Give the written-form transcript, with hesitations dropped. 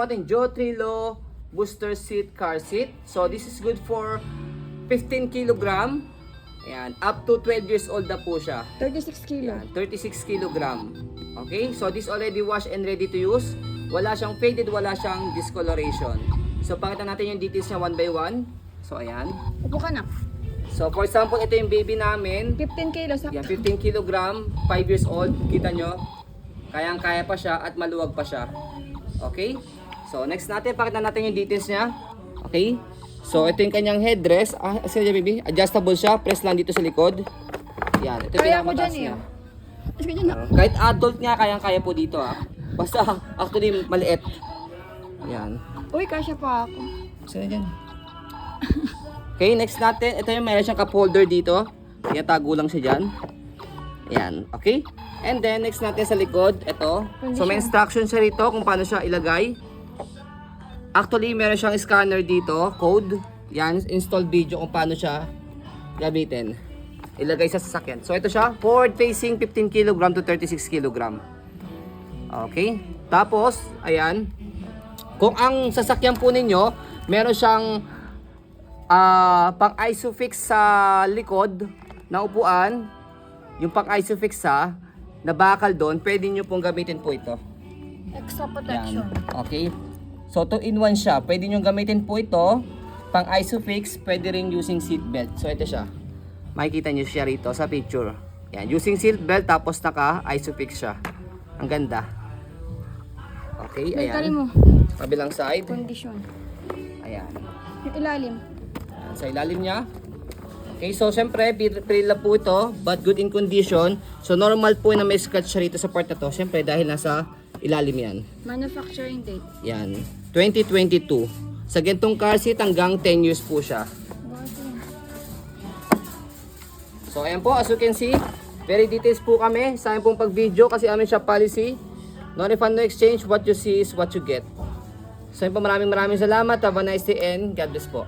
Ating Joe Trillo booster seat car seat. So this is good for 15 kilogram. Ayan, up to 12 years old na po siya. 36 kilo. Ayan, 36 kilogram. Okay, so this already washed and ready to use. Wala siyang faded, wala siyang discoloration. So pakita natin yung details niya one by one. So ayan. Upo ka na. So for example, ito yung baby namin. 15 kilos. Yan, 15 kilogram, 5 years old. Kita nyo, kayang-kaya pa siya at maluwag pa siya. Okay? So next natin, pakita natin yung details niya. Okay? So ito yung kanyang headdress. Sige baby, adjustable siya. Press lang dito sa likod. Yan, ito yung Kaya ko pinakamataas dyan niya. Mas ganyan na. Kahit adult nga, kayang-kaya po dito Basta actually maliit. Yan. Uy, kasya pa ako. Saan dyan? Okay, next natin. Ito yung meron siyang cup holder dito. Kaya tago lang siya dyan. Ayan, okay? And then, next natin sa likod, ito. So, may instruction siya rito kung paano siya ilagay. Actually, meron siyang scanner dito, code. Yan, install video kung paano siya gamitin. Ilagay sa sasakyan. So, ito siya, forward facing 15 kg to 36 kg. Okay? Tapos, ayan. Kung ang sasakyan po ninyo, meron siyang pang isofix sa likod na upuan, yung pang isofix na bakal doon, pwede nyo pong gamitin po ito. Extra protection. Yan. Okay. So 2-in-1 siya. Pwede nyo gamitin po ito. Pang isofix, pwede rin using seat belt. So ito siya. Makikita nyo siya rito sa picture. Yan. Using seat belt tapos naka isofix siya. Ang ganda. Okay. May tali mo. Ayan. Kabilang side. Condition. Ayan. Yung ilalim. Sa ilalim niya. Okay, so syempre, pre-lap po ito, but good in condition. So normal po na may scratch siya rito sa part na to. Syempre, dahil nasa ilalim yan. Manufacturing date. Yan, 2022. Sa gantong car seat, hanggang 10 years po siya. So ayan po, as you can see, very details po kami sa aming pong pag-video kasi amin siya policy. No refund, no exchange. What you see is what you get. So yun po, maraming salamat. Have a nice day and God bless po.